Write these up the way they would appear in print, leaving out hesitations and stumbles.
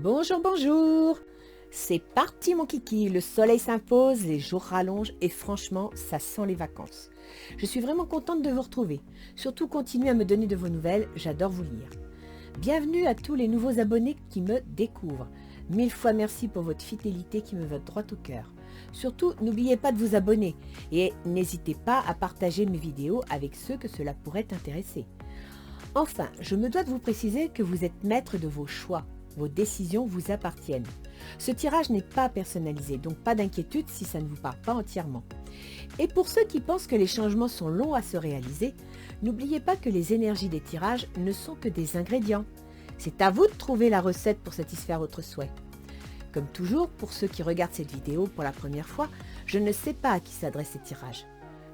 Bonjour, bonjour. C'est parti mon kiki, le soleil s'impose, les jours rallongent et franchement, ça sent les vacances. Je suis vraiment contente de vous retrouver. Surtout continuez à me donner de vos nouvelles, j'adore vous lire. Bienvenue à tous les nouveaux abonnés qui me découvrent. Mille fois merci pour votre fidélité qui me va droit au cœur. Surtout, n'oubliez pas de vous abonner et n'hésitez pas à partager mes vidéos avec ceux que cela pourrait intéresser. Enfin, je me dois de vous préciser que vous êtes maître de vos choix. Vos décisions vous appartiennent. Ce tirage n'est pas personnalisé, donc pas d'inquiétude si ça ne vous parle pas entièrement. Et pour ceux qui pensent que les changements sont longs à se réaliser, n'oubliez pas que les énergies des tirages ne sont que des ingrédients. C'est à vous de trouver la recette pour satisfaire votre souhait. Comme toujours, pour ceux qui regardent cette vidéo pour la première fois, je ne sais pas à qui s'adressent ces tirages.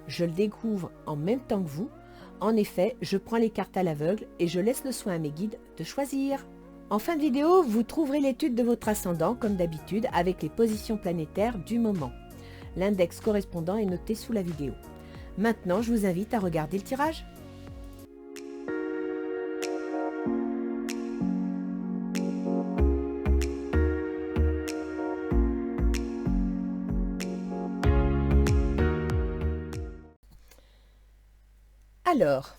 Je le découvre en même temps que vous. En effet, je prends les cartes à l'aveugle et je laisse le soin à mes guides de choisir. En fin de vidéo, vous trouverez l'étude de votre ascendant, comme d'habitude, avec les positions planétaires du moment. L'index correspondant est noté sous la vidéo. Maintenant, je vous invite à regarder le tirage. Alors,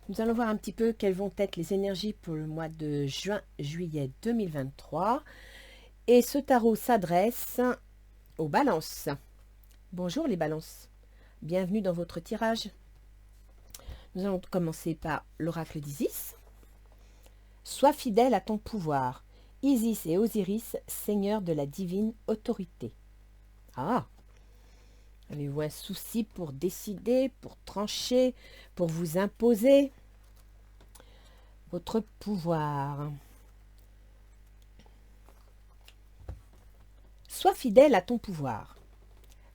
nous allons voir un petit peu quelles vont être les énergies pour le mois de juin-juillet 2023. Et ce tarot s'adresse aux balances. Bonjour les balances, bienvenue dans votre tirage. Nous allons commencer par l'oracle d'Isis. Sois fidèle à ton pouvoir, Isis et Osiris, seigneurs de la divine autorité. Ah, avez-vous un souci pour décider, pour trancher, pour vous imposer votre pouvoir? Sois fidèle à ton pouvoir.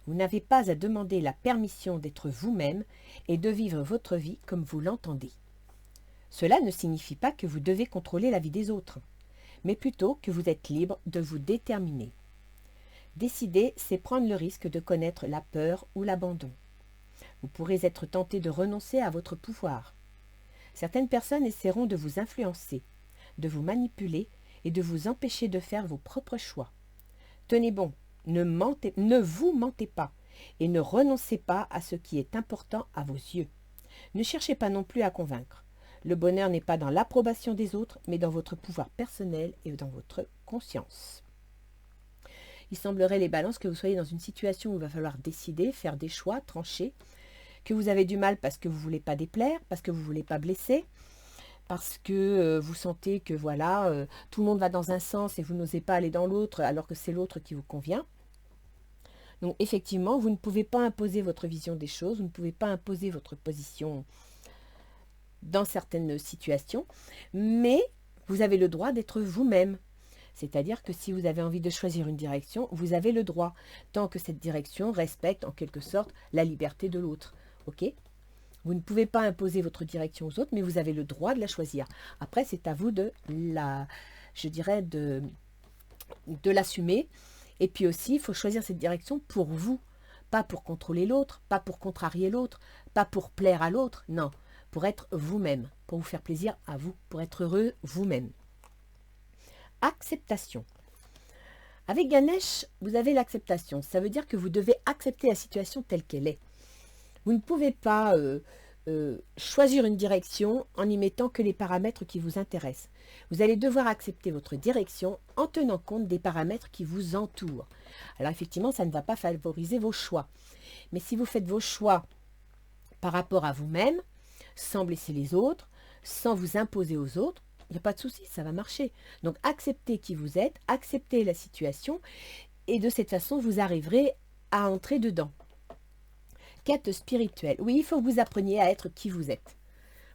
Vous n'avez pas à demander la permission d'être vous-même et de vivre votre vie comme vous l'entendez. Cela ne signifie pas que vous devez contrôler la vie des autres, mais plutôt que vous êtes libre de vous déterminer. Décider, c'est prendre le risque de connaître la peur ou l'abandon. Vous pourrez être tenté de renoncer à votre pouvoir. Certaines personnes essaieront de vous influencer, de vous manipuler et de vous empêcher de faire vos propres choix. Tenez bon, ne vous mentez pas et ne renoncez pas à ce qui est important à vos yeux. Ne cherchez pas non plus à convaincre. Le bonheur n'est pas dans l'approbation des autres, mais dans votre pouvoir personnel et dans votre conscience. Il semblerait, les balances, que vous soyez dans une situation où il va falloir décider, faire des choix, trancher, que vous avez du mal parce que vous ne voulez pas déplaire, parce que vous ne voulez pas blesser, parce que vous sentez que voilà, tout le monde va dans un sens et vous n'osez pas aller dans l'autre alors que c'est l'autre qui vous convient. Donc effectivement, vous ne pouvez pas imposer votre vision des choses, vous ne pouvez pas imposer votre position dans certaines situations, mais vous avez le droit d'être vous-même. C'est-à-dire que si vous avez envie de choisir une direction, vous avez le droit, tant que cette direction respecte en quelque sorte la liberté de l'autre. Ok ? Vous ne pouvez pas imposer votre direction aux autres, mais vous avez le droit de la choisir. Après, c'est à vous de l'assumer. Et puis aussi, il faut choisir cette direction pour vous, pas pour contrôler l'autre, pas pour contrarier l'autre, pas pour plaire à l'autre, non, pour être vous-même, pour vous faire plaisir à vous, pour être heureux vous-même. Acceptation. Avec Ganesh, vous avez l'acceptation. Ça veut dire que vous devez accepter la situation telle qu'elle est. Vous ne pouvez pas choisir une direction en n'y mettant que les paramètres qui vous intéressent. Vous allez devoir accepter votre direction en tenant compte des paramètres qui vous entourent. Alors effectivement, ça ne va pas favoriser vos choix. Mais si vous faites vos choix par rapport à vous-même, sans blesser les autres, sans vous imposer aux autres, il n'y a pas de souci, ça va marcher. Donc acceptez qui vous êtes, acceptez la situation et de cette façon, vous arriverez à entrer dedans. Quête spirituelle. Oui, il faut que vous appreniez à être qui vous êtes.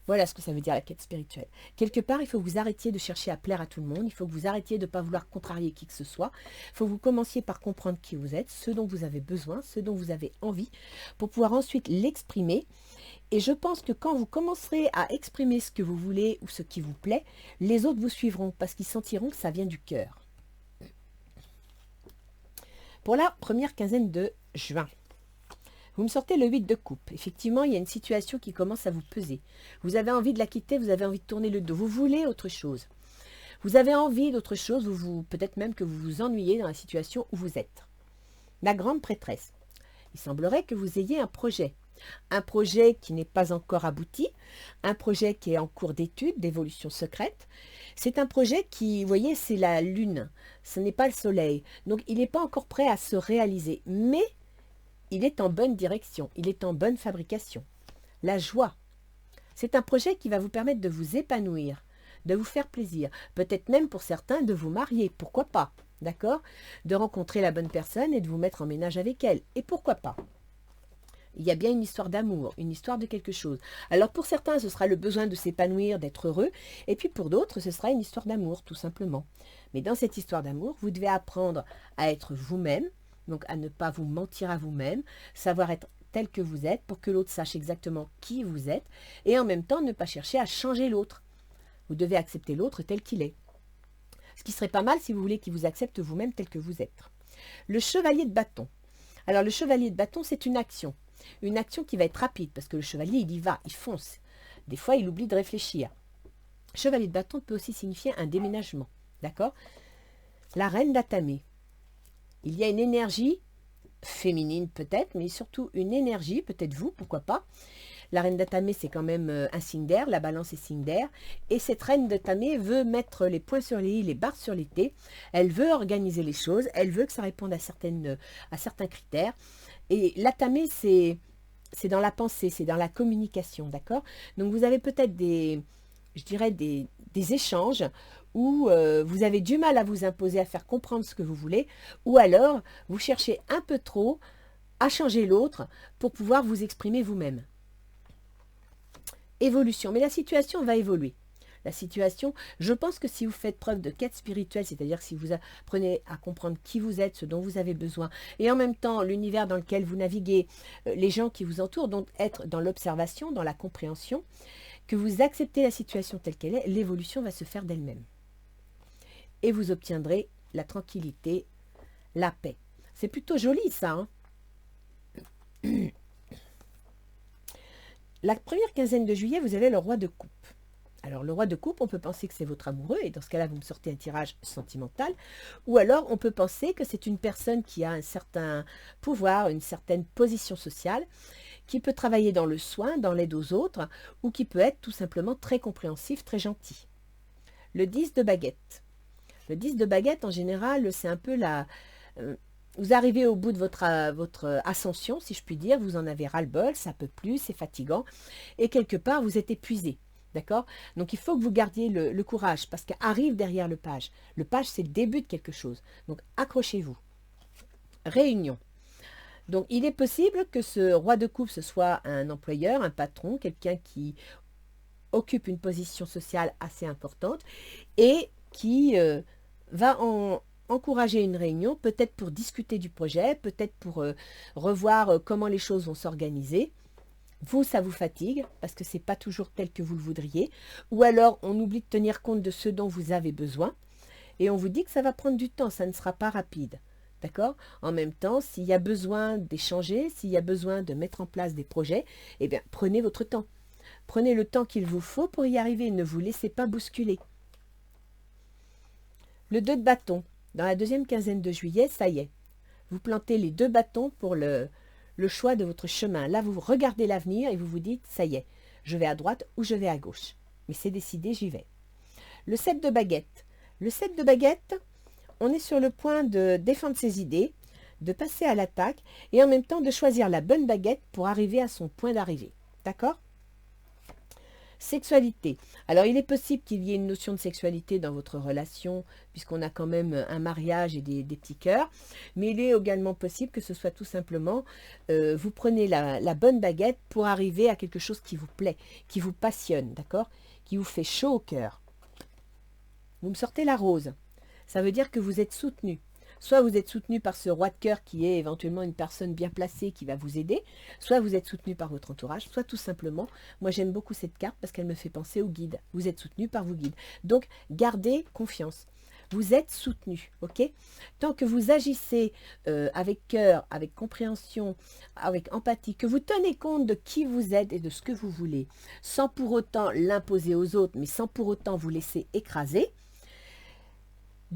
Voilà ce que ça veut dire la quête spirituelle. Quelque part, il faut que vous arrêtiez de chercher à plaire à tout le monde. Il faut que vous arrêtiez de ne pas vouloir contrarier qui que ce soit. Il faut que vous commenciez par comprendre qui vous êtes, ce dont vous avez besoin, ce dont vous avez envie, pour pouvoir ensuite l'exprimer. Et je pense que quand vous commencerez à exprimer ce que vous voulez ou ce qui vous plaît, les autres vous suivront parce qu'ils sentiront que ça vient du cœur. Pour la première quinzaine de juin, vous me sortez le 8 de coupe. Effectivement, il y a une situation qui commence à vous peser. Vous avez envie de la quitter, vous avez envie de tourner le dos. Vous voulez autre chose. Vous avez envie d'autre chose, peut-être même que vous vous ennuyez dans la situation où vous êtes. La grande prêtresse. Il semblerait que vous ayez un projet qui n'est pas encore abouti, un projet qui est en cours d'étude, d'évolution secrète. C'est un projet qui, vous voyez, c'est la lune, ce n'est pas le soleil. Donc, il n'est pas encore prêt à se réaliser, mais il est en bonne direction, il est en bonne fabrication. La joie, c'est un projet qui va vous permettre de vous épanouir, de vous faire plaisir, peut-être même pour certains de vous marier, pourquoi pas, d'accord? De rencontrer la bonne personne et de vous mettre en ménage avec elle, et pourquoi pas? Il y a bien une histoire d'amour, une histoire de quelque chose. Alors pour certains, ce sera le besoin de s'épanouir, d'être heureux, et puis pour d'autres, ce sera une histoire d'amour, tout simplement. Mais dans cette histoire d'amour, vous devez apprendre à être vous-même, donc à ne pas vous mentir à vous-même, savoir être tel que vous êtes pour que l'autre sache exactement qui vous êtes, et en même temps ne pas chercher à changer l'autre. Vous devez accepter l'autre tel qu'il est. Ce qui serait pas mal si vous voulez qu'il vous accepte vous-même tel que vous êtes. Le chevalier de bâton. Alors le chevalier de bâton, c'est une action. Une action qui va être rapide, parce que le chevalier, il y va, il fonce. Des fois, il oublie de réfléchir. Chevalier de bâton peut aussi signifier un déménagement. D'accord? La reine d'Atamé. Il y a une énergie féminine peut-être, mais surtout une énergie, peut-être vous, pourquoi pas. La reine d'Atamé, c'est quand même un signe d'air, la balance est signe d'air. Et cette reine d'Atamé veut mettre les points sur les i, les barres sur les t. Elle veut organiser les choses, elle veut que ça réponde à certains critères. Et l'Atamé, c'est dans la pensée, c'est dans la communication, d'accord? Donc vous avez peut-être des échanges où vous avez du mal à vous imposer, à faire comprendre ce que vous voulez, ou alors vous cherchez un peu trop à changer l'autre pour pouvoir vous exprimer vous-même. Évolution, mais la situation va évoluer. La situation, je pense que si vous faites preuve de quête spirituelle, c'est-à-dire si vous apprenez à comprendre qui vous êtes, ce dont vous avez besoin, et en même temps l'univers dans lequel vous naviguez, les gens qui vous entourent, donc être dans l'observation, dans la compréhension, que vous acceptez la situation telle qu'elle est, l'évolution va se faire d'elle-même. Et vous obtiendrez la tranquillité, la paix. C'est plutôt joli ça, hein? La première quinzaine de juillet, vous avez le roi de coupe. Alors, le roi de coupe, on peut penser que c'est votre amoureux, et dans ce cas-là, vous me sortez un tirage sentimental. Ou alors, on peut penser que c'est une personne qui a un certain pouvoir, une certaine position sociale, qui peut travailler dans le soin, dans l'aide aux autres, ou qui peut être tout simplement très compréhensif, très gentil. Le 10 de baguette. Le 10 de baguette, en général, c'est un peu la... vous arrivez au bout de votre ascension, si je puis dire, vous en avez ras-le-bol, ça peut plus, c'est fatigant, et quelque part, vous êtes épuisé. D'accord? Donc, il faut que vous gardiez le courage, parce qu'arrive derrière le page. Le page, c'est le début de quelque chose. Donc, accrochez-vous. Réunion. Donc, il est possible que ce roi de coupe, ce soit un employeur, un patron, quelqu'un qui occupe une position sociale assez importante et qui va encourager une réunion, peut-être pour discuter du projet, peut-être pour revoir comment les choses vont s'organiser. Vous, ça vous fatigue parce que ce n'est pas toujours tel que vous le voudriez. Ou alors, on oublie de tenir compte de ce dont vous avez besoin. Et on vous dit que ça va prendre du temps, ça ne sera pas rapide. D'accord? En même temps, s'il y a besoin d'échanger, s'il y a besoin de mettre en place des projets, eh bien, prenez votre temps. Prenez le temps qu'il vous faut pour y arriver. Ne vous laissez pas bousculer. Le 2 de bâton. Dans la deuxième quinzaine de juillet, ça y est. Vous plantez les 2 bâtons pour le choix de votre chemin. Là, vous regardez l'avenir et vous vous dites, ça y est, je vais à droite ou je vais à gauche. Mais c'est décidé, j'y vais. Le 7 de baguette. Le 7 de baguette, on est sur le point de défendre ses idées, de passer à l'attaque et en même temps de choisir la bonne baguette pour arriver à son point d'arrivée. D'accord? Sexualité. Alors, il est possible qu'il y ait une notion de sexualité dans votre relation, puisqu'on a quand même un mariage et des petits cœurs, mais il est également possible que ce soit tout simplement, vous prenez la bonne baguette pour arriver à quelque chose qui vous plaît, qui vous passionne, d'accord? Qui vous fait chaud au cœur. Vous me sortez la rose. Ça veut dire que vous êtes soutenu. Soit vous êtes soutenu par ce roi de cœur qui est éventuellement une personne bien placée qui va vous aider, soit vous êtes soutenu par votre entourage, soit tout simplement, moi j'aime beaucoup cette carte parce qu'elle me fait penser au guide. Vous êtes soutenu par vos guides. Donc, gardez confiance. Vous êtes soutenu, ok? Tant que vous agissez avec cœur, avec compréhension, avec empathie, que vous tenez compte de qui vous êtes et de ce que vous voulez, sans pour autant l'imposer aux autres, mais sans pour autant vous laisser écraser,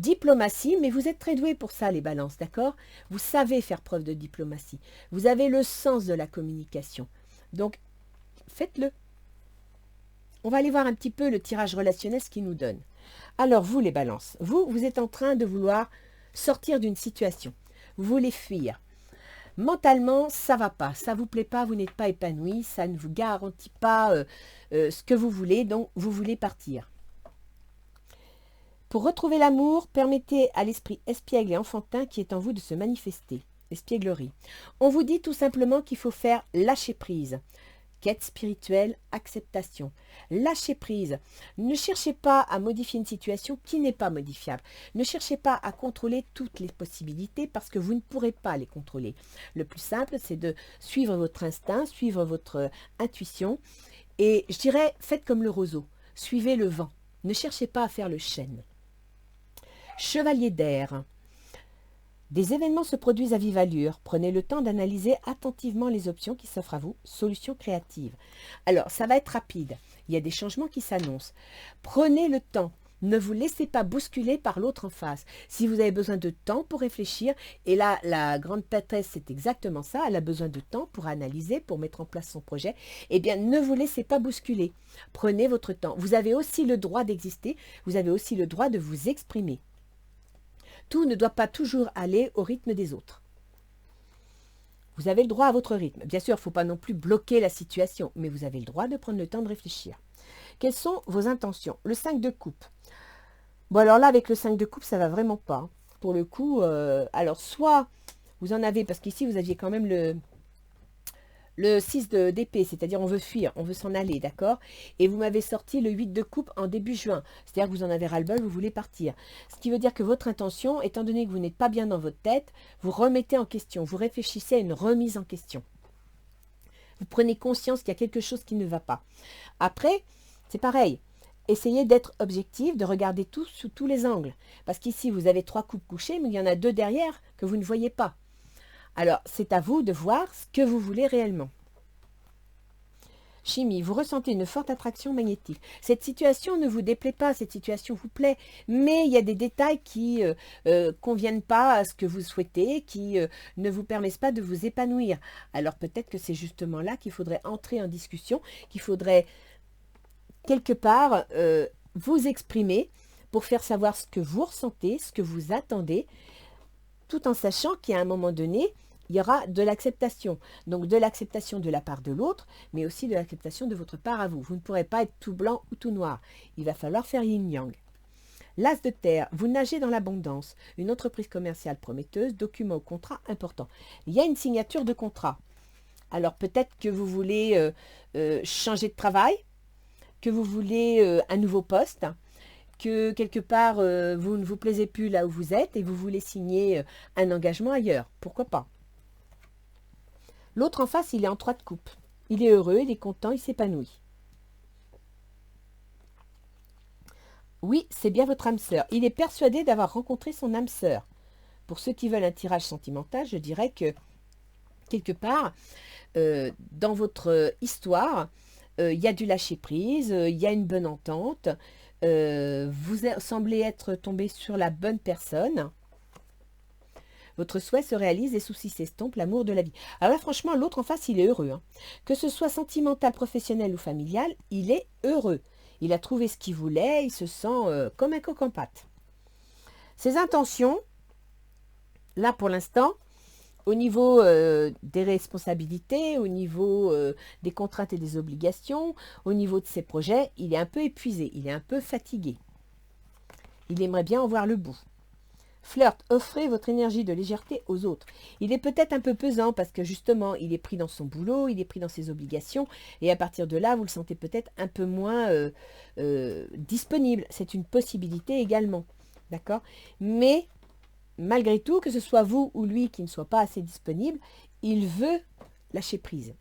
Diplomatie, mais vous êtes très doués pour ça, les balances, d'accord? Vous savez faire preuve de diplomatie. Vous avez le sens de la communication. Donc, faites-le. On va aller voir un petit peu le tirage relationnel, ce qu'il nous donne. Alors, vous, les balances, vous êtes en train de vouloir sortir d'une situation. Vous voulez fuir. Mentalement, ça va pas, ça vous plaît pas, vous n'êtes pas épanoui, ça ne vous garantit pas ce que vous voulez, donc vous voulez partir. Pour retrouver l'amour, permettez à l'esprit espiègle et enfantin qui est en vous de se manifester. Espièglerie. On vous dit tout simplement qu'il faut faire lâcher prise. Quête spirituelle, acceptation. Lâchez prise. Ne cherchez pas à modifier une situation qui n'est pas modifiable. Ne cherchez pas à contrôler toutes les possibilités parce que vous ne pourrez pas les contrôler. Le plus simple, c'est de suivre votre instinct, suivre votre intuition. Et je dirais, faites comme le roseau. Suivez le vent. Ne cherchez pas à faire le chêne. Chevalier d'air. Des événements se produisent à vive allure. Prenez le temps d'analyser attentivement les options qui s'offrent à vous. Solution créative. Alors, ça va être rapide. Il y a des changements qui s'annoncent. Prenez le temps. Ne vous laissez pas bousculer par l'autre en face. Si vous avez besoin de temps pour réfléchir, et là, la grande prêtresse, c'est exactement ça. Elle a besoin de temps pour analyser, pour mettre en place son projet. Eh bien, ne vous laissez pas bousculer. Prenez votre temps. Vous avez aussi le droit d'exister. Vous avez aussi le droit de vous exprimer. Tout ne doit pas toujours aller au rythme des autres. Vous avez le droit à votre rythme. Bien sûr, il ne faut pas non plus bloquer la situation, mais vous avez le droit de prendre le temps de réfléchir. Quelles sont vos intentions? Le 5 de coupe. Bon, alors là, avec le 5 de coupe, ça ne va vraiment pas. Pour le coup, alors soit vous en avez, parce qu'ici, vous aviez quand même le 6 d'épée, c'est-à-dire on veut fuir, on veut s'en aller, d'accord? Et vous m'avez sorti le 8 de coupe en début juin, c'est-à-dire que vous en avez ras-le-bol, vous voulez partir. Ce qui veut dire que votre intention, étant donné que vous n'êtes pas bien dans votre tête, vous remettez en question, vous réfléchissez à une remise en question. Vous prenez conscience qu'il y a quelque chose qui ne va pas. Après, c'est pareil. Essayez d'être objectif, de regarder tout sous tous les angles. Parce qu'ici, vous avez 3 coupes couchées, mais il y en a 2 derrière que vous ne voyez pas. Alors, c'est à vous de voir ce que vous voulez réellement. Chimie, vous ressentez une forte attraction magnétique. Cette situation ne vous déplaît pas, cette situation vous plaît, mais il y a des détails qui conviennent pas à ce que vous souhaitez, qui ne vous permettent pas de vous épanouir. Alors peut-être que c'est justement là qu'il faudrait entrer en discussion, qu'il faudrait quelque part vous exprimer pour faire savoir ce que vous ressentez, ce que vous attendez, tout en sachant qu'à un moment donné, il y aura de l'acceptation. Donc de l'acceptation de la part de l'autre, mais aussi de l'acceptation de votre part à vous. Vous ne pourrez pas être tout blanc ou tout noir. Il va falloir faire yin-yang. L'as de terre, vous nagez dans l'abondance. Une entreprise commerciale prometteuse, document ou contrat important. Il y a une signature de contrat. Alors peut-être que vous voulez changer de travail, que vous voulez un nouveau poste, que quelque part vous ne vous plaisez plus là où vous êtes et vous voulez signer un engagement ailleurs. Pourquoi pas? L'autre en face, il est en 3 de coupe. Il est heureux, il est content, il s'épanouit. Oui, c'est bien votre âme sœur. Il est persuadé d'avoir rencontré son âme sœur. Pour ceux qui veulent un tirage sentimental, je dirais que quelque part, dans votre histoire, il y a du lâcher-prise, il y a une bonne entente, vous semblez être tombé sur la bonne personne. Votre souhait se réalise, les soucis s'estompent, l'amour de la vie. Alors là, franchement, l'autre en face, il est heureux. Hein. Que ce soit sentimental, professionnel ou familial, il est heureux. Il a trouvé ce qu'il voulait, il se sent comme un coq en pâte. Ses intentions, là pour l'instant, au niveau des responsabilités, au niveau des contraintes et des obligations, au niveau de ses projets, il est un peu épuisé, il est un peu fatigué. Il aimerait bien en voir le bout. Flirt, offrez votre énergie de légèreté aux autres. Il est peut-être un peu pesant parce que justement, il est pris dans son boulot, il est pris dans ses obligations et à partir de là, vous le sentez peut-être un peu moins disponible. C'est une possibilité également. D'accord? Mais malgré tout, que ce soit vous ou lui qui ne soit pas assez disponible, il veut lâcher prise.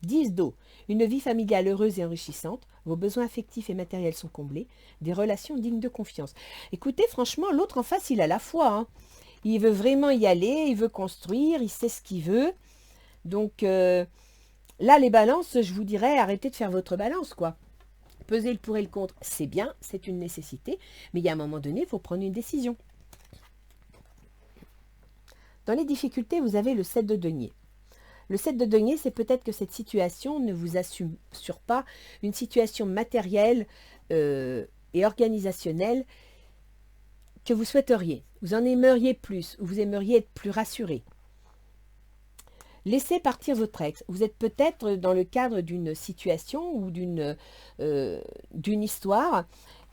10 d'eau. Une vie familiale heureuse et enrichissante. Vos besoins affectifs et matériels sont comblés. Des relations dignes de confiance. Écoutez, franchement, l'autre en face, il a la foi. Hein. Il veut vraiment y aller, il veut construire, il sait ce qu'il veut. Donc, là, les balances, je vous dirais, arrêtez de faire votre balance, quoi. peser le pour et le contre, c'est bien, c'est une nécessité, mais il y a un moment donné, il faut prendre une décision. Dans les difficultés, vous avez le 7 de denier. Le 7 de denier, c'est peut-être que cette situation ne vous assure pas une situation matérielle et organisationnelle que vous souhaiteriez. Vous en aimeriez plus, ou vous aimeriez être plus rassuré. Laissez partir votre ex. Vous êtes peut-être dans le cadre d'une situation ou d'une histoire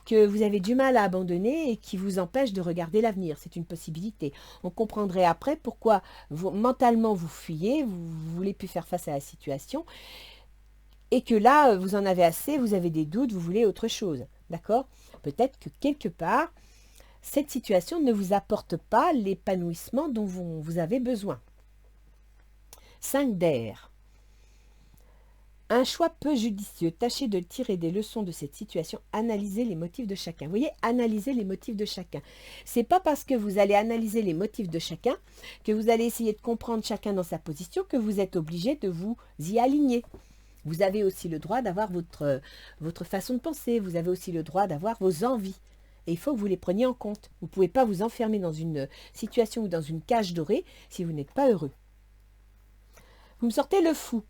que vous avez du mal à abandonner et qui vous empêche de regarder l'avenir. C'est une possibilité. On comprendrait après pourquoi mentalement vous fuyez, vous ne voulez plus faire face à la situation et que là, vous en avez assez, vous avez des doutes, vous voulez autre chose. D'accord? Peut-être que quelque part, cette situation ne vous apporte pas l'épanouissement dont vous avez besoin. 5 d'air. Un choix peu judicieux. Tâchez de tirer des leçons de cette situation. Analysez les motifs de chacun. Vous voyez, analysez les motifs de chacun. C'est pas parce que vous allez analyser les motifs de chacun que vous allez essayer de comprendre chacun dans sa position que vous êtes obligé de vous y aligner. Vous avez aussi le droit d'avoir votre façon de penser. Vous avez aussi le droit d'avoir vos envies. Et il faut que vous les preniez en compte. Vous ne pouvez pas vous enfermer dans une situation ou dans une cage dorée si vous n'êtes pas heureux. Vous me sortez le fou.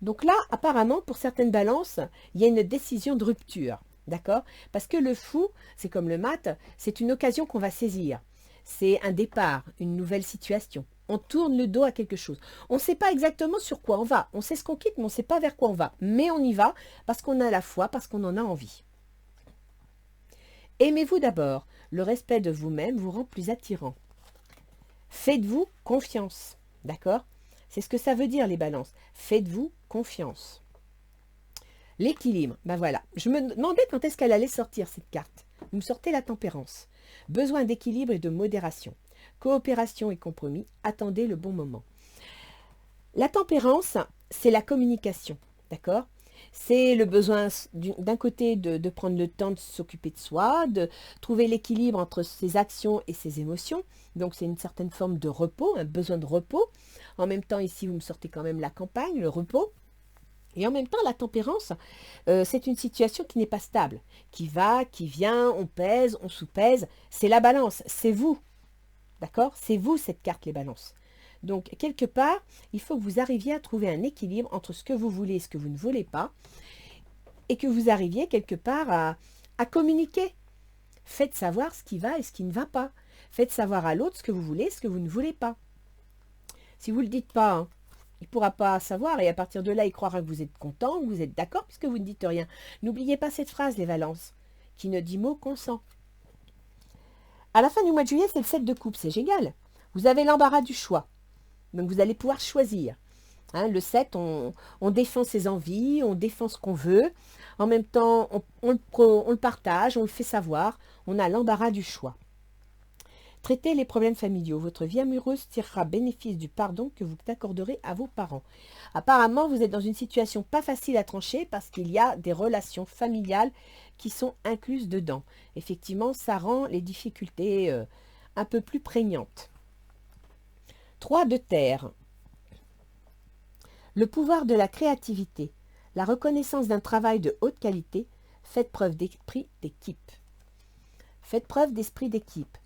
Donc là, apparemment, pour certaines balances, il y a une décision de rupture. D'accord? Parce que le fou, c'est comme le mat, c'est une occasion qu'on va saisir. C'est un départ, une nouvelle situation. On tourne le dos à quelque chose. On ne sait pas exactement sur quoi on va. On sait ce qu'on quitte, mais on ne sait pas vers quoi on va. Mais on y va parce qu'on a la foi, parce qu'on en a envie. Aimez-vous d'abord. Le respect de vous-même vous rend plus attirant. Faites-vous confiance. D'accord? C'est ce que ça veut dire les balances. Faites-vous confiance. L'équilibre. Ben voilà. Je me demandais quand est-ce qu'elle allait sortir cette carte. Vous me sortez la tempérance. Besoin d'équilibre et de modération. Coopération et compromis. Attendez le bon moment. La tempérance, c'est la communication. D'accord? C'est le besoin d'un côté de prendre le temps de s'occuper de soi, de trouver l'équilibre entre ses actions et ses émotions. Donc c'est une certaine forme de repos, un besoin de repos. En même temps, ici, vous me sortez quand même la campagne, le repos. Et en même temps, la tempérance, c'est une situation qui n'est pas stable, qui va, qui vient, on pèse, on sous-pèse. C'est la balance, c'est vous. D'accord? C'est vous cette carte, les balances. Donc, quelque part, il faut que vous arriviez à trouver un équilibre entre ce que vous voulez et ce que vous ne voulez pas, et que vous arriviez quelque part à communiquer. Faites savoir ce qui va et ce qui ne va pas. Faites savoir à l'autre ce que vous voulez et ce que vous ne voulez pas. Si vous ne le dites pas, hein, il ne pourra pas savoir et à partir de là, il croira que vous êtes content, que vous êtes d'accord puisque vous ne dites rien. N'oubliez pas cette phrase, les balances, qui ne dit mot consent. À la fin du mois de juillet, c'est le 7 de coupe, c'est génial. Vous avez l'embarras du choix. Donc vous allez pouvoir choisir. Hein, le 7, on défend ses envies, on défend ce qu'on veut. En même temps, on le partage, on le fait savoir. On a l'embarras du choix. Traitez les problèmes familiaux. Votre vie amoureuse tirera bénéfice du pardon que vous accorderez à vos parents. Apparemment, vous êtes dans une situation pas facile à trancher parce qu'il y a des relations familiales qui sont incluses dedans. Effectivement, ça rend les difficultés un peu plus prégnantes. 3 de terre. Le pouvoir de la créativité, la reconnaissance d'un travail de haute qualité, faites preuve d'esprit d'équipe. Faites preuve d'esprit d'équipe.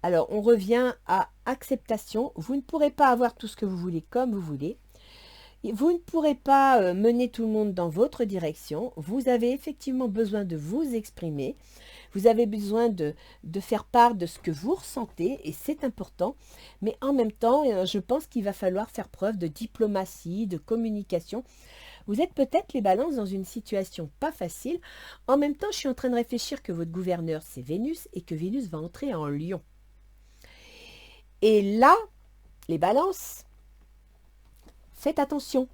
Alors, on revient à acceptation. Vous ne pourrez pas avoir tout ce que vous voulez comme vous voulez. Vous ne pourrez pas mener tout le monde dans votre direction. Vous avez effectivement besoin de vous exprimer. Vous avez besoin de faire part de ce que vous ressentez et c'est important. Mais en même temps, je pense qu'il va falloir faire preuve de diplomatie, de communication. Vous êtes peut-être les balances dans une situation pas facile. En même temps, je suis en train de réfléchir que votre gouverneur, c'est Vénus et que Vénus va entrer en Lion. Et là, les balances, faites attention.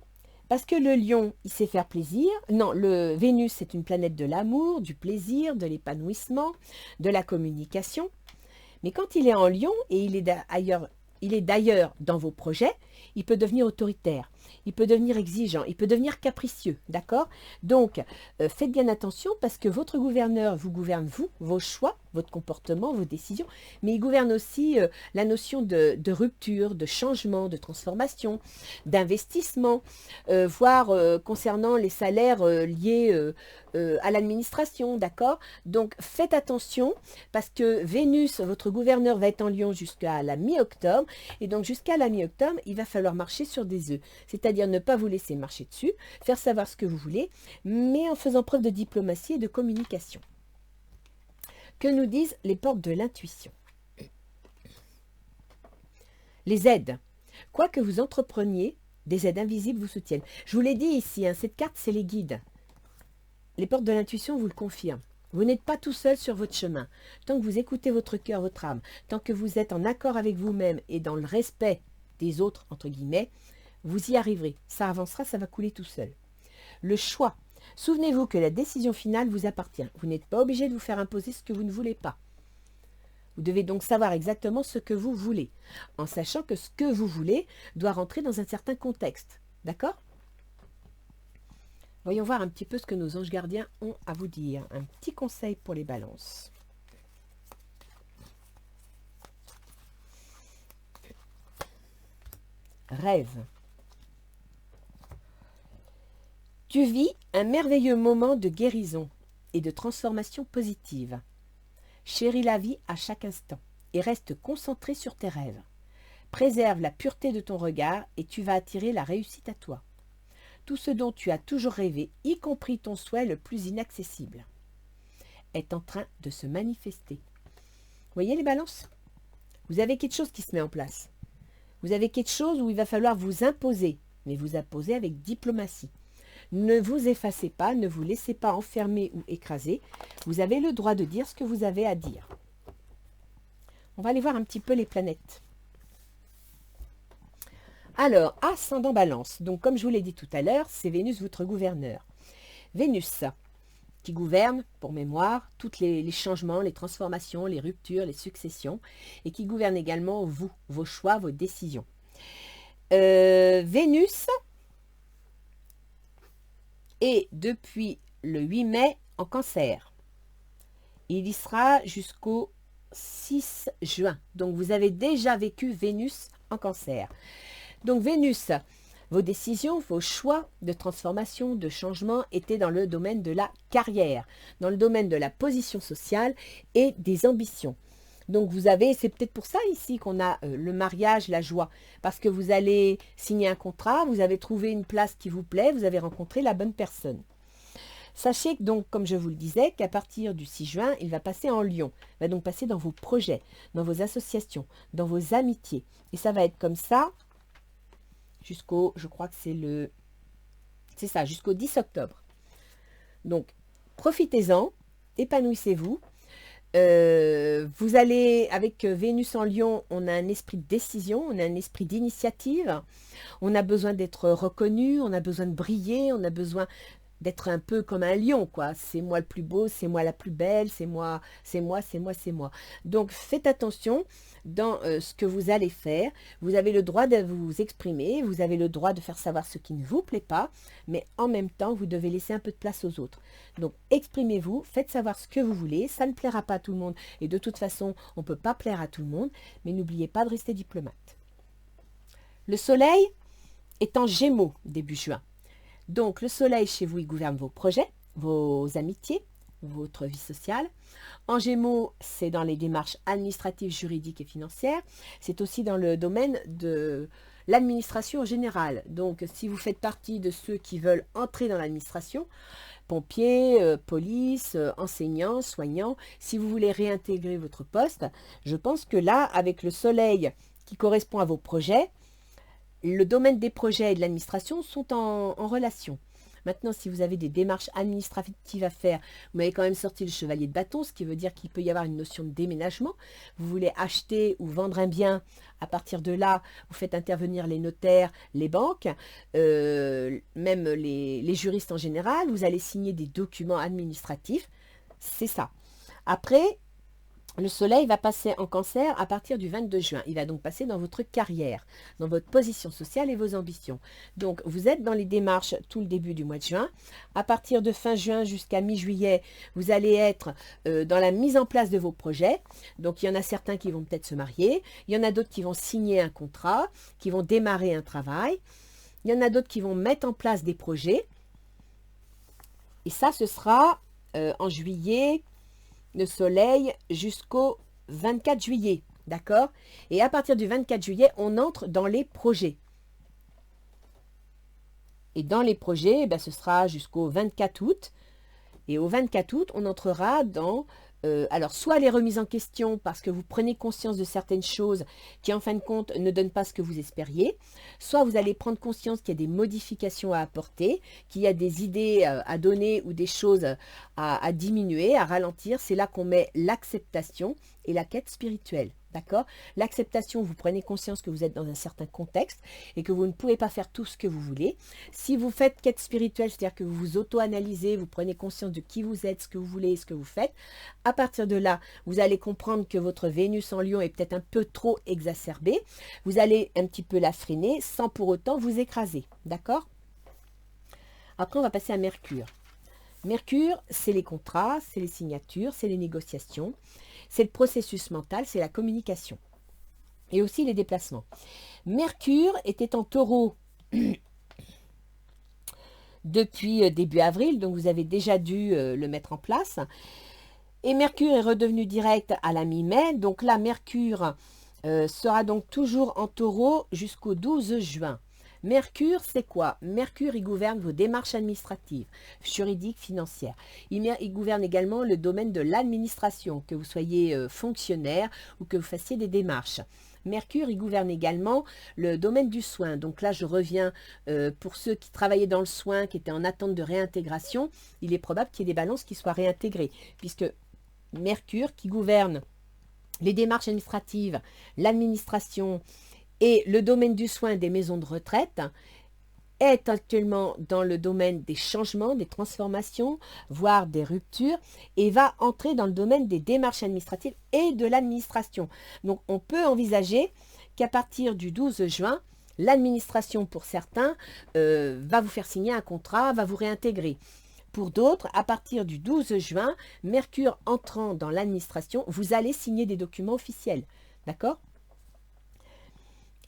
Parce que le lion, il sait faire plaisir. Non, le Vénus, c'est une planète de l'amour, du plaisir, de l'épanouissement, de la communication. Mais quand il est en lion, et il est d'ailleurs dans vos projets, il peut devenir autoritaire. il peut devenir exigeant, il peut devenir capricieux, d'accord? Donc, faites bien attention parce que votre gouverneur vous gouverne vous, vos choix, votre comportement, vos décisions, mais il gouverne aussi la notion de rupture, de changement, de transformation, d'investissement, voire concernant les salaires liés à l'administration, d'accord? Donc, faites attention parce que Vénus, votre gouverneur, va être en Lion jusqu'à la mi-octobre, et donc jusqu'à la mi-octobre, il va falloir marcher sur des œufs, c'est-à-dire ne pas vous laisser marcher dessus, faire savoir ce que vous voulez, mais en faisant preuve de diplomatie et de communication. Que nous disent les portes de l'intuition? Les aides. Quoi que vous entrepreniez, des aides invisibles vous soutiennent. Je vous l'ai dit ici, hein, cette carte, c'est les guides. Les portes de l'intuition vous le confirment. Vous n'êtes pas tout seul sur votre chemin. Tant que vous écoutez votre cœur, votre âme, tant que vous êtes en accord avec vous-même et dans le respect des autres, entre guillemets, vous y arriverez. Ça avancera, ça va couler tout seul. Le choix. Souvenez-vous que la décision finale vous appartient. Vous n'êtes pas obligé de vous faire imposer ce que vous ne voulez pas. Vous devez donc savoir exactement ce que vous voulez, en sachant que ce que vous voulez doit rentrer dans un certain contexte. D'accord ? Voyons voir un petit peu ce que nos anges gardiens ont à vous dire. Un petit conseil pour les balances. Rêve. Tu vis un merveilleux moment de guérison et de transformation positive. Chéris la vie à chaque instant et reste concentré sur tes rêves. Préserve la pureté de ton regard et tu vas attirer la réussite à toi. Tout ce dont tu as toujours rêvé, y compris ton souhait le plus inaccessible, est en train de se manifester. Voyez les balances? Vous avez quelque chose qui se met en place. Vous avez quelque chose où il va falloir vous imposer, mais vous imposer avec diplomatie. Ne vous effacez pas, ne vous laissez pas enfermer ou écraser. Vous avez le droit de dire ce que vous avez à dire. On va aller voir un petit peu les planètes. Alors, ascendant Balance. Donc, comme je vous l'ai dit tout à l'heure, c'est Vénus, votre gouverneur. Vénus, qui gouverne, pour mémoire, tous les changements, les transformations, les ruptures, les successions, et qui gouverne également vous, vos choix, vos décisions. Vénus est depuis le 8 mai en Cancer. Il y sera jusqu'au 6 juin. Donc, vous avez déjà vécu Vénus en Cancer. Donc, Vénus, vos décisions, vos choix de transformation, de changement étaient dans le domaine de la carrière, dans le domaine de la position sociale et des ambitions. Donc, vous avez, c'est peut-être pour ça ici qu'on a le mariage, la joie, parce que vous allez signer un contrat, vous avez trouvé une place qui vous plaît, vous avez rencontré la bonne personne. Sachez que donc, comme je vous le disais, qu'à partir du 6 juin, il va passer en Lion. Il va donc passer dans vos projets, dans vos associations, dans vos amitiés. Et ça va être comme ça jusqu'au, je crois que c'est ça, jusqu'au 10 octobre. Donc, profitez-en, épanouissez-vous. Vous allez, avec Vénus en Lion, on a un esprit de décision, on a un esprit d'initiative. On a besoin d'être reconnu, on a besoin de briller, on a besoin d'être un peu comme un lion, quoi. C'est moi le plus beau, c'est moi la plus belle, c'est moi, c'est moi, c'est moi, c'est moi. Donc, faites attention dans ce que vous allez faire. Vous avez le droit de vous exprimer, vous avez le droit de faire savoir ce qui ne vous plaît pas, mais en même temps, vous devez laisser un peu de place aux autres. Donc, exprimez-vous, faites savoir ce que vous voulez. Ça ne plaira pas à tout le monde, et de toute façon, on ne peut pas plaire à tout le monde, mais n'oubliez pas de rester diplomate. Le soleil est en Gémeaux début juin. Donc, le soleil chez vous, il gouverne vos projets, vos amitiés, votre vie sociale. En Gémeaux, c'est dans les démarches administratives, juridiques et financières. C'est aussi dans le domaine de l'administration en général. Donc, si vous faites partie de ceux qui veulent entrer dans l'administration, pompiers, police, enseignants, soignants, si vous voulez réintégrer votre poste, je pense que là, avec le soleil qui correspond à vos projets, le domaine des projets et de l'administration sont en relation. Maintenant, si vous avez des démarches administratives à faire, vous m'avez quand même sorti le chevalier de bâton, ce qui veut dire qu'il peut y avoir une notion de déménagement. Vous voulez acheter ou vendre un bien, à partir de là, vous faites intervenir les notaires, les banques, même les juristes en général. Vous allez signer des documents administratifs. C'est ça. Après, Le soleil va passer en cancer à partir du 22 juin. Il va donc passer dans votre carrière, dans votre position sociale et vos ambitions. Donc, vous êtes dans les démarches tout le début du mois de juin. À partir de fin juin jusqu'à mi-juillet, vous allez être dans la mise en place de vos projets. Donc, il y en a certains qui vont peut-être se marier. Il y en a d'autres qui vont signer un contrat, qui vont démarrer un travail. Il y en a d'autres qui vont mettre en place des projets. Et ça, ce sera en juillet, le soleil jusqu'au 24 juillet, d'accord? Et à partir du 24 juillet, on entre dans les projets. Et dans les projets, ce sera jusqu'au 24 août. Et au 24 août, on entrera dans, alors soit les remises en question parce que vous prenez conscience de certaines choses qui en fin de compte ne donnent pas ce que vous espériez, soit vous allez prendre conscience qu'il y a des modifications à apporter, qu'il y a des idées à donner ou des choses à diminuer, à ralentir. C'est là qu'on met l'acceptation et la quête spirituelle. D'accord? L'acceptation, vous prenez conscience que vous êtes dans un certain contexte et que vous ne pouvez pas faire tout ce que vous voulez. Si vous faites quête spirituelle, c'est-à-dire que vous vous auto-analysez, vous prenez conscience de qui vous êtes, ce que vous voulez et ce que vous faites, à partir de là, vous allez comprendre que votre Vénus en Lion est peut-être un peu trop exacerbée. Vous allez un petit peu la freiner sans pour autant vous écraser. D'accord? Après, on va passer à Mercure. Mercure, c'est les contrats, c'est les signatures, c'est les négociations, c'est le processus mental, c'est la communication. Et aussi les déplacements. Mercure était en Taureau depuis début avril, donc vous avez déjà dû le mettre en place. Et Mercure est redevenu direct à la mi-mai, donc là, Mercure sera donc toujours en Taureau jusqu'au 12 juin. Mercure, c'est quoi? Mercure, il gouverne vos démarches administratives, juridiques, financières. Il gouverne également le domaine de l'administration, que vous soyez fonctionnaire ou que vous fassiez des démarches. Mercure, il gouverne également le domaine du soin. Donc là, je reviens pour ceux qui travaillaient dans le soin, qui étaient en attente de réintégration. Il est probable qu'il y ait des balances qui soient réintégrées, puisque Mercure, qui gouverne les démarches administratives, l'administration et le domaine du soin des maisons de retraite, est actuellement dans le domaine des changements, des transformations, voire des ruptures, et va entrer dans le domaine des démarches administratives et de l'administration. Donc, on peut envisager qu'à partir du 12 juin, l'administration, pour certains, va vous faire signer un contrat, va vous réintégrer. Pour d'autres, à partir du 12 juin, Mercure entrant dans l'administration, vous allez signer des documents officiels. D'accord?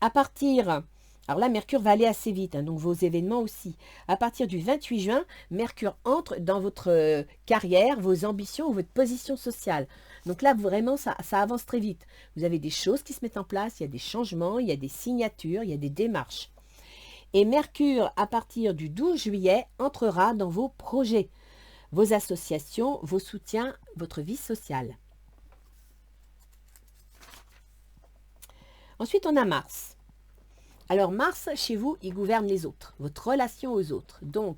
À partir... Alors là, Mercure va aller assez vite, donc vos événements aussi. À partir du 28 juin, Mercure entre dans votre carrière, vos ambitions, votre position sociale. Donc là, vraiment, ça avance très vite. Vous avez des choses qui se mettent en place, il y a des changements, il y a des signatures, il y a des démarches. Et Mercure, à partir du 12 juillet, entrera dans vos projets, vos associations, vos soutiens, votre vie sociale. Ensuite, on a Mars. Alors Mars, chez vous, il gouverne les autres, votre relation aux autres. Donc,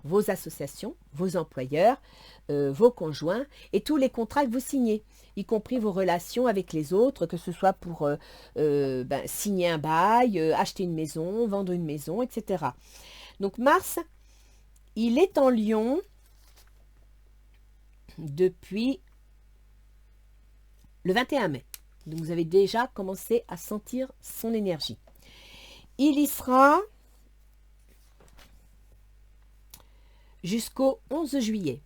vos associations, vos employeurs, vos conjoints et tous les contrats que vous signez, y compris vos relations avec les autres, que ce soit pour signer un bail, acheter une maison, vendre une maison, etc. Donc Mars, il est en Lion depuis le 21 mai. Donc vous avez déjà commencé à sentir son énergie. Il y sera jusqu'au 11 juillet.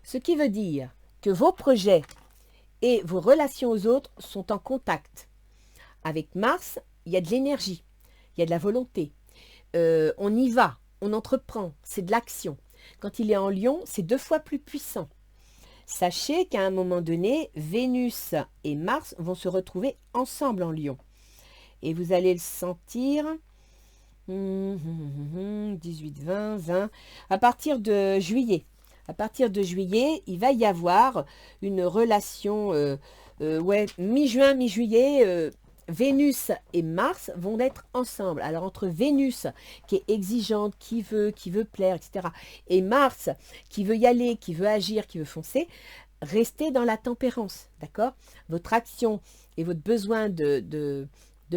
Ce qui veut dire que vos projets et vos relations aux autres sont en contact. Avec Mars, il y a de l'énergie, il y a de la volonté. On y va, on entreprend, c'est de l'action. Quand il est en Lion, c'est 2 fois plus puissant. Sachez qu'à un moment donné, Vénus et Mars vont se retrouver ensemble en Lion. Et vous allez le sentir 18, 20, 20, à partir de juillet. À partir de juillet, il va y avoir une relation, mi-juin, mi-juillet, Vénus et Mars vont être ensemble. Alors entre Vénus, qui est exigeante, qui veut plaire, etc., et Mars, qui veut y aller, qui veut agir, qui veut foncer, restez dans la tempérance, d'accord? Votre action et votre besoin de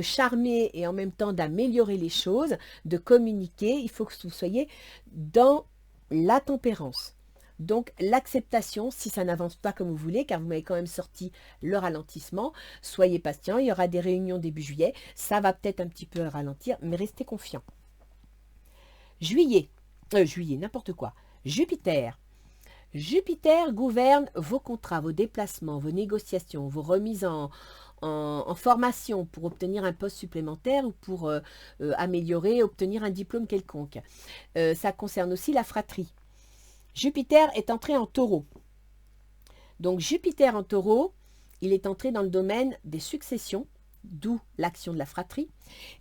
charmer et en même temps d'améliorer les choses, de communiquer, il faut que vous soyez dans la tempérance. Donc l'acceptation, si ça n'avance pas comme vous voulez, car vous m'avez quand même sorti le ralentissement, soyez patient, il y aura des réunions début juillet, ça va peut-être un petit peu ralentir, mais restez confiants. Juillet, n'importe quoi. Jupiter. Jupiter gouverne vos contrats, vos déplacements, vos négociations, vos remises en formation pour obtenir un poste supplémentaire ou pour améliorer, obtenir un diplôme quelconque. Ça concerne aussi la fratrie. Jupiter est entré en taureau. Donc Jupiter en taureau, il est entré dans le domaine des successions, d'où l'action de la fratrie.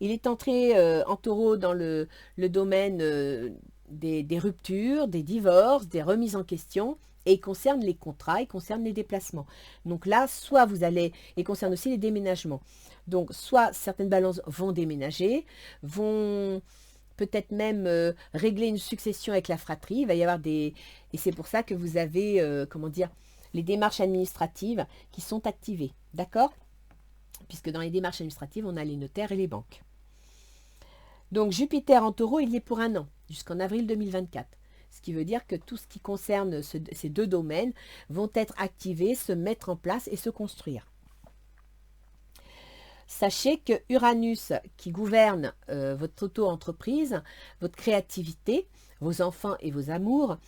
Il est entré en taureau dans le domaine des ruptures, des divorces, des remises en question, et il concerne les contrats, il concerne les déplacements. Donc là, soit vous allez, il concerne aussi les déménagements. Donc soit certaines balances vont déménager, vont peut-être même régler une succession avec la fratrie. Il va y avoir des... Et c'est pour ça que vous avez, comment dire, les démarches administratives qui sont activées. D'accord ? Puisque dans les démarches administratives, on a les notaires et les banques. Donc Jupiter en taureau, il y est pour un an, jusqu'en avril 2024. Ce qui veut dire que tout ce qui concerne ces deux domaines vont être activés, se mettre en place et se construire. Sachez que Uranus, qui gouverne votre auto-entreprise, votre créativité, vos enfants et vos amours,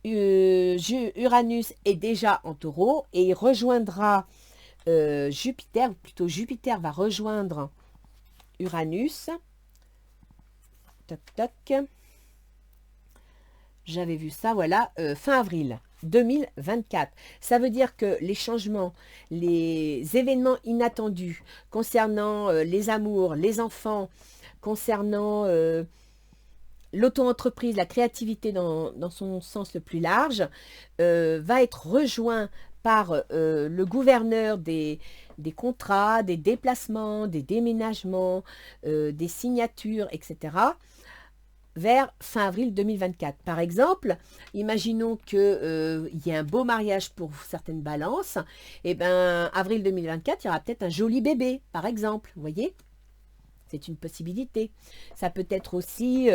Uranus est déjà en taureau et il rejoindra Jupiter, ou plutôt Jupiter va rejoindre Uranus. Toc, toc. J'avais vu ça, voilà, fin avril 2024. Ça veut dire que les changements, les événements inattendus concernant les amours, les enfants, concernant l'auto-entreprise, la créativité dans son sens le plus large, va être rejoint par le gouverneur des contrats, des déplacements, des déménagements, des signatures, etc., vers fin avril 2024. Par exemple, imaginons qu'il y ait un beau mariage pour certaines balances, et bien avril 2024, il y aura peut-être un joli bébé, par exemple, vous voyez ? C'est une possibilité. Ça peut être aussi,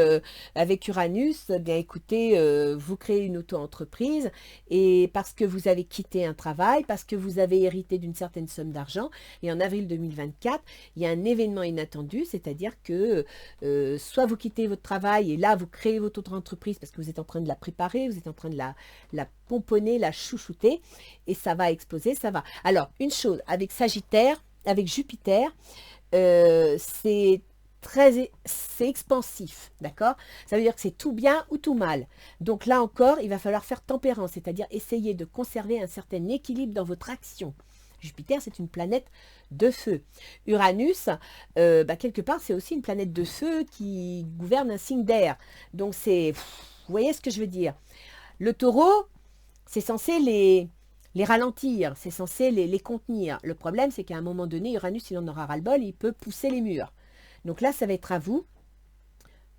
avec Uranus, bien écoutez, vous créez une auto-entreprise et parce que vous avez quitté un travail, parce que vous avez hérité d'une certaine somme d'argent, et en avril 2024, il y a un événement inattendu, c'est-à-dire que soit vous quittez votre travail et là, vous créez votre auto-entreprise parce que vous êtes en train de la préparer, vous êtes en train de la pomponner, la chouchouter, et ça va exploser, ça va. Alors, une chose, avec Sagittaire, avec Jupiter, c'est expansif, d'accord? Ça veut dire que c'est tout bien ou tout mal. Donc là encore, il va falloir faire tempérance, c'est-à-dire essayer de conserver un certain équilibre dans votre action. Jupiter, c'est une planète de feu. Uranus, quelque part, c'est aussi une planète de feu qui gouverne un signe d'air. Donc c'est, vous voyez ce que je veux dire? Le taureau, c'est censé les ralentir, c'est censé les contenir. Le problème, c'est qu'à un moment donné, Uranus, il en aura ras-le-bol, il peut pousser les murs. Donc là, ça va être à vous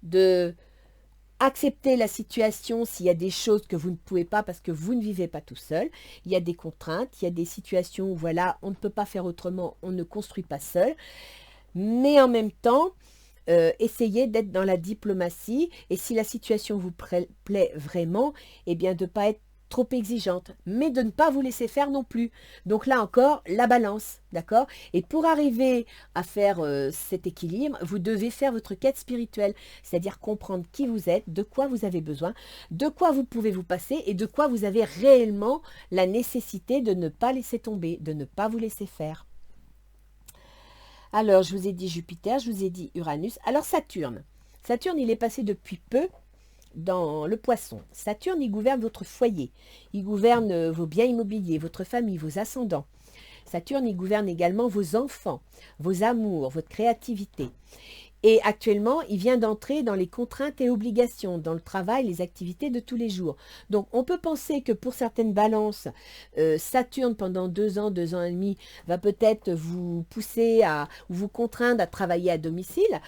de accepter la situation s'il y a des choses que vous ne pouvez pas parce que vous ne vivez pas tout seul. Il y a des contraintes, il y a des situations où voilà, on ne peut pas faire autrement, on ne construit pas seul. Mais en même temps, essayez d'être dans la diplomatie et si la situation vous plaît vraiment, eh bien de ne pas être trop exigeante, mais de ne pas vous laisser faire non plus. Donc là encore, la balance, d'accord? Et pour arriver à faire cet équilibre, vous devez faire votre quête spirituelle, c'est-à-dire comprendre qui vous êtes, de quoi vous avez besoin, de quoi vous pouvez vous passer et de quoi vous avez réellement la nécessité de ne pas laisser tomber, de ne pas vous laisser faire. Alors, je vous ai dit Jupiter, je vous ai dit Uranus. Alors Saturne. Saturne, il est passé depuis peu dans le poisson. Saturne, il gouverne votre foyer. Il gouverne vos biens immobiliers, votre famille, vos ascendants. Saturne, il gouverne également vos enfants, vos amours, votre créativité. Et actuellement, il vient d'entrer dans les contraintes et obligations, dans le travail, les activités de tous les jours. Donc, on peut penser que pour certaines balances, Saturne, pendant 2 ans, 2 ans et demi, va peut-être vous pousser ou vous contraindre à travailler à domicile.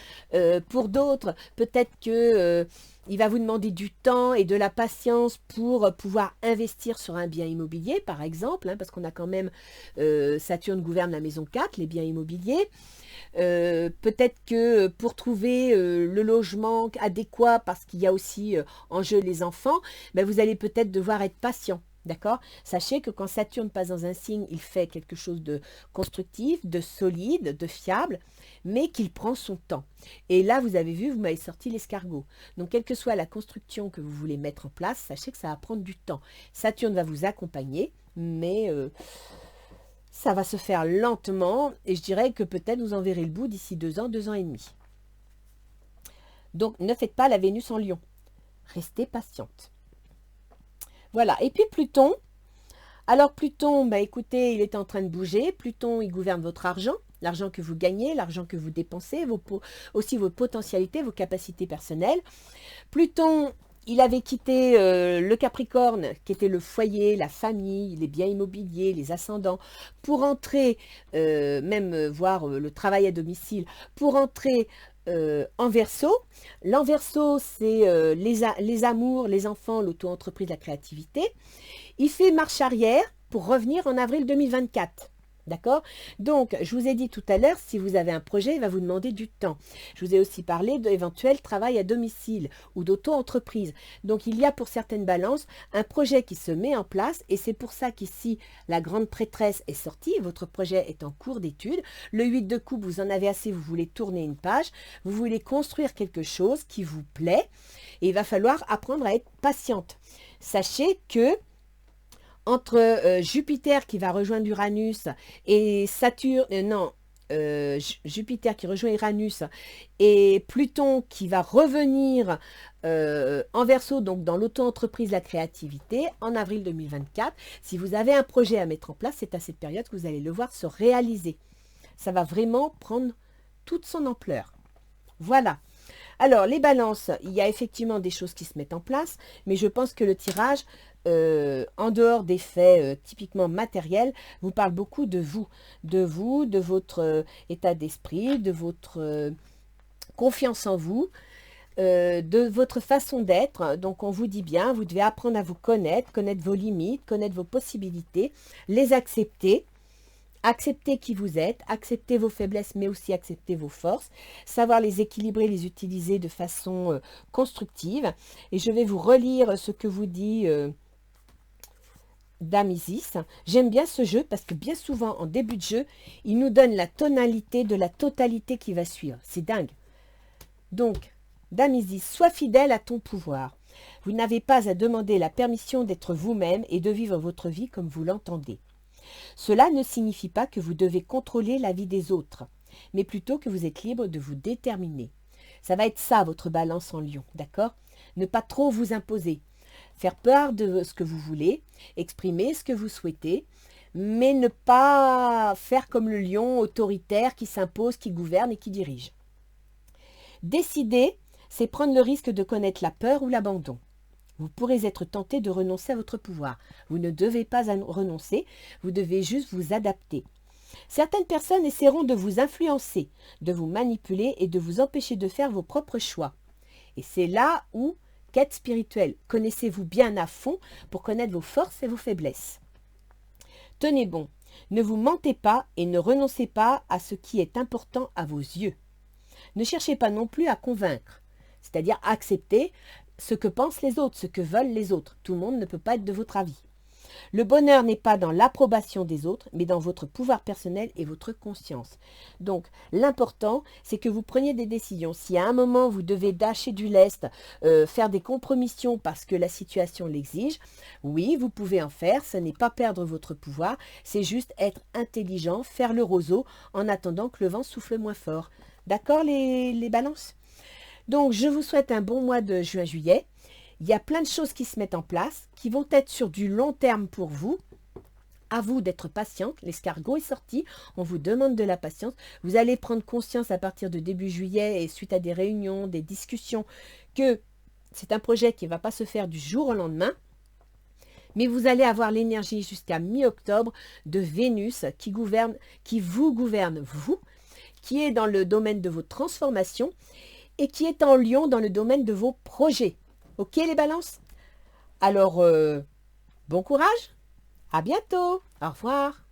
Pour d'autres, peut-être que il va vous demander du temps et de la patience pour pouvoir investir sur un bien immobilier, par exemple, hein, parce qu'on a quand même Saturne gouverne la maison 4, les biens immobiliers. Peut-être que pour trouver le logement adéquat, parce qu'il y a aussi en jeu les enfants, ben vous allez peut-être devoir être patient. D'accord? Sachez que quand Saturne passe dans un signe, il fait quelque chose de constructif, de solide, de fiable, mais qu'il prend son temps. Et là, vous avez vu, vous m'avez sorti l'escargot. Donc, quelle que soit la construction que vous voulez mettre en place, sachez que ça va prendre du temps. Saturne va vous accompagner, mais ça va se faire lentement. Et je dirais que peut-être vous en verrez le bout d'ici 2 ans et demi. Donc, ne faites pas la Vénus en Lion. Restez patiente. Voilà. Et puis Pluton. Alors Pluton, bah écoutez, il est en train de bouger. Pluton, il gouverne votre argent, l'argent que vous gagnez, l'argent que vous dépensez, aussi vos potentialités, vos capacités personnelles. Pluton, il avait quitté le Capricorne, qui était le foyer, la famille, les biens immobiliers, les ascendants, pour entrer, même voir le travail à domicile, pour entrer en Verseau. L'en Verseau, c'est les amours, les enfants, l'auto-entreprise, la créativité. Il fait marche arrière pour revenir en avril 2024. D'accord? Donc, je vous ai dit tout à l'heure, si vous avez un projet, il va vous demander du temps. Je vous ai aussi parlé d'éventuel travail à domicile ou d'auto-entreprise. Donc, il y a pour certaines balances un projet qui se met en place et c'est pour ça qu'ici, la grande prêtresse est sortie. Votre projet est en cours d'étude. Le 8 de coupe, vous en avez assez, vous voulez tourner une page. Vous voulez construire quelque chose qui vous plaît et il va falloir apprendre à être patiente. Sachez que entre Jupiter qui va rejoindre Uranus et Saturne, Jupiter qui rejoint Uranus et Pluton qui va revenir en Verseau, donc dans l'auto-entreprise, la créativité, en avril 2024. Si vous avez un projet à mettre en place, c'est à cette période que vous allez le voir se réaliser. Ça va vraiment prendre toute son ampleur. Voilà. Alors, les balances, il y a effectivement des choses qui se mettent en place, mais je pense que le tirage, en dehors des faits typiquement matériels, vous parle beaucoup de vous, de votre état d'esprit, de votre confiance en vous, de votre façon d'être. Donc, on vous dit bien, vous devez apprendre à vous connaître vos limites, connaître vos possibilités, les accepter. Acceptez qui vous êtes, acceptez vos faiblesses, mais aussi acceptez vos forces, savoir les équilibrer, les utiliser de façon constructive. Et je vais vous relire ce que vous dit Dame Isis. J'aime bien ce jeu parce que bien souvent, en début de jeu, il nous donne la tonalité de la totalité qui va suivre. C'est dingue. Donc, Dame Isis, sois fidèle à ton pouvoir. Vous n'avez pas à demander la permission d'être vous-même et de vivre votre vie comme vous l'entendez. Cela ne signifie pas que vous devez contrôler la vie des autres, mais plutôt que vous êtes libre de vous déterminer. Ça va être ça, votre balance en lion, d'accord? Ne pas trop vous imposer. Faire part de ce que vous voulez, exprimer ce que vous souhaitez, mais ne pas faire comme le lion autoritaire qui s'impose, qui gouverne et qui dirige. Décider, c'est prendre le risque de connaître la peur ou l'abandon. Vous pourrez être tenté de renoncer à votre pouvoir. Vous ne devez pas renoncer, vous devez juste vous adapter. Certaines personnes essaieront de vous influencer, de vous manipuler et de vous empêcher de faire vos propres choix. Et c'est là où, quête spirituelle, connaissez-vous bien à fond pour connaître vos forces et vos faiblesses. Tenez bon, ne vous mentez pas et ne renoncez pas à ce qui est important à vos yeux. Ne cherchez pas non plus à convaincre, c'est-à-dire accepter ce que pensent les autres, ce que veulent les autres. Tout le monde ne peut pas être de votre avis. Le bonheur n'est pas dans l'approbation des autres, mais dans votre pouvoir personnel et votre conscience. Donc, l'important, c'est que vous preniez des décisions. Si à un moment, vous devez lâcher du lest, faire des compromissions parce que la situation l'exige, oui, vous pouvez en faire. Ce n'est pas perdre votre pouvoir, c'est juste être intelligent, faire le roseau en attendant que le vent souffle moins fort. D'accord, les balances ? Donc, je vous souhaite un bon mois de juin-juillet. Il y a plein de choses qui se mettent en place, qui vont être sur du long terme pour vous. À vous d'être patiente. L'escargot est sorti. On vous demande de la patience. Vous allez prendre conscience à partir de début juillet et suite à des réunions, des discussions, que c'est un projet qui ne va pas se faire du jour au lendemain. Mais vous allez avoir l'énergie jusqu'à mi-octobre de Vénus qui vous gouverne, vous, qui est dans le domaine de vos transformations. et qui est en lion dans le domaine de vos projets. Ok les balances? Alors, bon courage, à bientôt, au revoir.